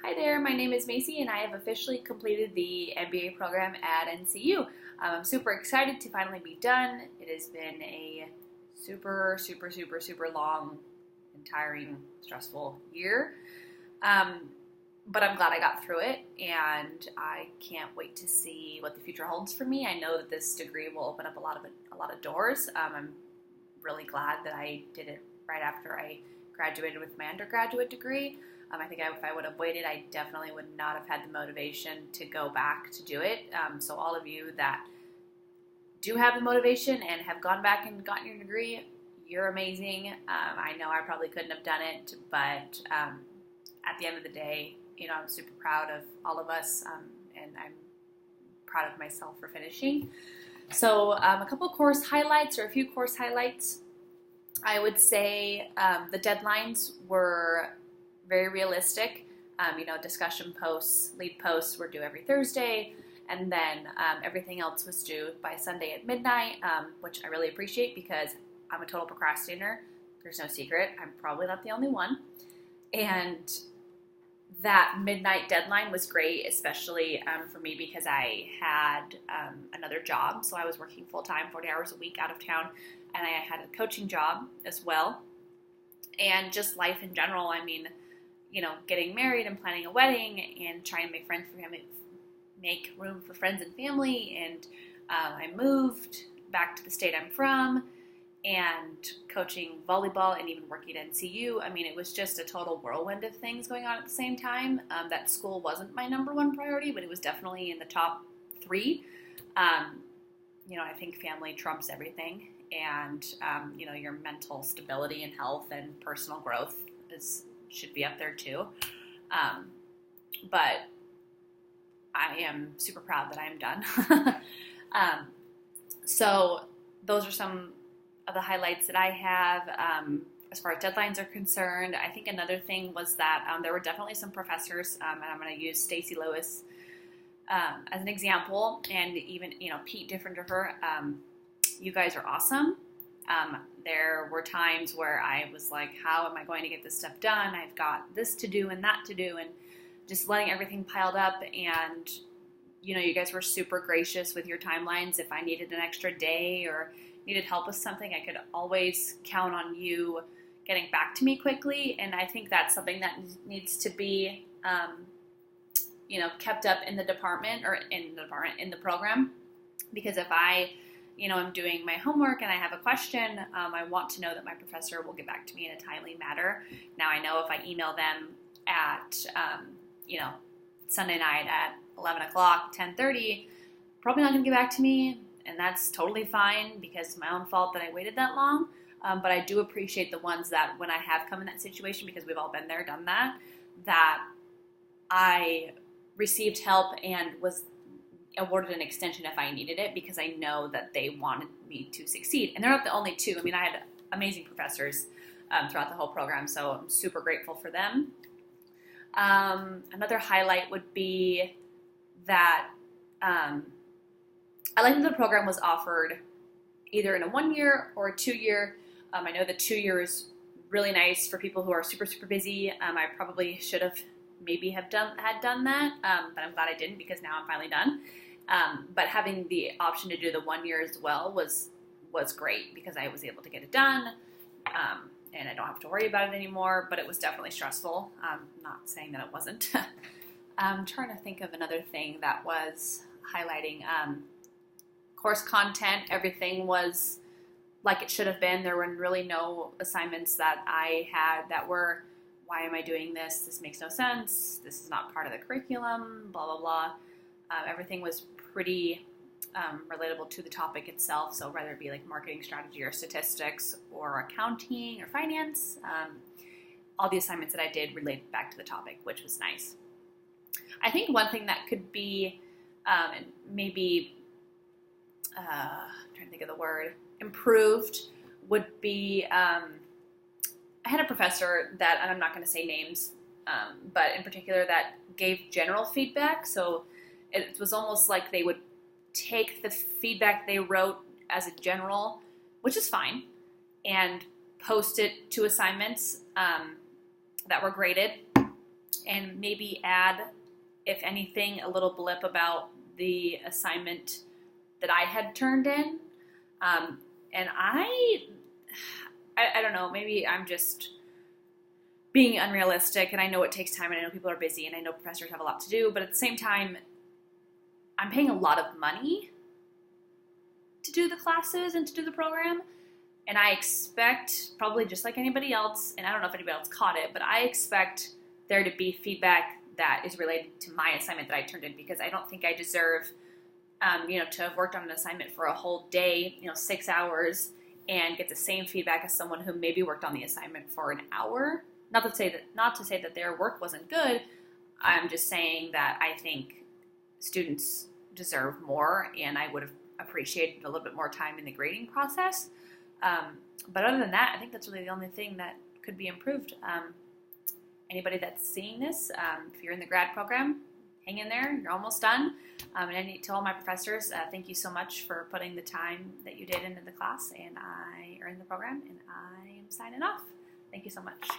Hi there, my name is Macy and I have officially completed the MBA program at NCU. I'm super excited to finally be done. It has been a super long and tiring, stressful year. But I'm glad I got through it and I can't wait to see what the future holds for me. I know that this degree will open up a lot of doors. I'm really glad that I did it right after I graduated with my undergraduate degree. I think if I would have waited, I definitely would not have had the motivation to go back to do it. So all of you that do have the motivation and have gone back and gotten your degree, you're amazing. I know I probably couldn't have done it, but at the end of the day, I'm super proud of all of us, and I'm proud of myself for finishing. So a few course highlights. I would say the deadlines were very realistic. Discussion posts, lead posts were due every Thursday, and then everything else was due by Sunday at midnight, which I really appreciate because I'm a total procrastinator. There's no secret. I'm probably not the only one. And that midnight deadline was great, especially for me because I had another job. So I was working full-time, 40 hours a week out of town, and I had a coaching job as well. And just life in general, getting married and planning a wedding and trying to make room for friends and family. And I moved back to the state I'm from and coaching volleyball and even working at NCU. It was just a total whirlwind of things going on at the same time. That school wasn't my number one priority, but it was definitely in the top three. I think family trumps everything. And, your mental stability and health and personal growth should be up there too. But I am super proud that I am done. So those are some of the highlights that I have as far as deadlines are concerned. I think another thing was that there were definitely some professors, and I'm going to use Stacy Lewis as an example, and even, Pete Differentier. You guys are awesome. There were times where I was like, how am I going to get this stuff done? I've got this to do and that to do, and just letting everything piled up. And, you guys were super gracious with your timelines. If I needed an extra day or needed help with something, I could always count on you getting back to me quickly. And I think that's something that needs to be, kept up in the department or in the program. Because if I'm doing my homework and I have a question, I want to know that my professor will get back to me in a timely manner. Now, I know if I email them at, Sunday night at 11 o'clock, 10:30, probably not going to get back to me, and that's totally fine because it's my own fault that I waited that long. But I do appreciate the ones that when I have come in that situation, because we've all been there, done that I received help and was awarded an extension if I needed it, because I know that they wanted me to succeed. And they're not the only two. I had amazing professors throughout the whole program, so I'm super grateful for them. Another highlight would be that I like that the program was offered either in a 1 year or a 2 year. I know the 2 year is really nice for people who are super busy. I probably should have had done that, but I'm glad I didn't, because now I'm finally done. But having the option to do the 1 year as well was great, because I was able to get it done, and I don't have to worry about it anymore. But it was definitely stressful. I'm not saying that it wasn't. I'm trying to think of another thing that was highlighting course content. Everything was like it should have been. There were really no assignments that I had that were, why am I doing this? This makes no sense. This is not part of the curriculum, blah, blah, blah. Everything was pretty relatable to the topic itself. So whether it be like marketing strategy or statistics or accounting or finance, all the assignments that I did related back to the topic, which was nice. I think one thing that could be maybe, I'm trying to think of the word, improved would be, I had a professor that, and I'm not going to say names, but in particular that gave general feedback. So it was almost like they would take the feedback they wrote as a general, which is fine, and post it to assignments that were graded. and maybe add, if anything, a little blip about the assignment that I had turned in. And I don't know, maybe I'm just being unrealistic, and I know it takes time, and I know people are busy, and I know professors have a lot to do, but at the same time, I'm paying a lot of money to do the classes and to do the program, and I expect, probably just like anybody else, and I don't know if anybody else caught it, but I expect there to be feedback that is related to my assignment that I turned in, because I don't think I deserve, to have worked on an assignment for a whole day, 6 hours, and get the same feedback as someone who maybe worked on the assignment for an hour. Not to say that their work wasn't good. I'm just saying that I think students deserve more, and I would have appreciated a little bit more time in the grading process. But other than that, I think that's really the only thing that could be improved. Anybody that's seeing this, if you're in the grad program, hang in there. You're almost done. And to all my professors, thank you so much for putting the time that you did into the class, and in the program, and I am signing off. Thank you so much.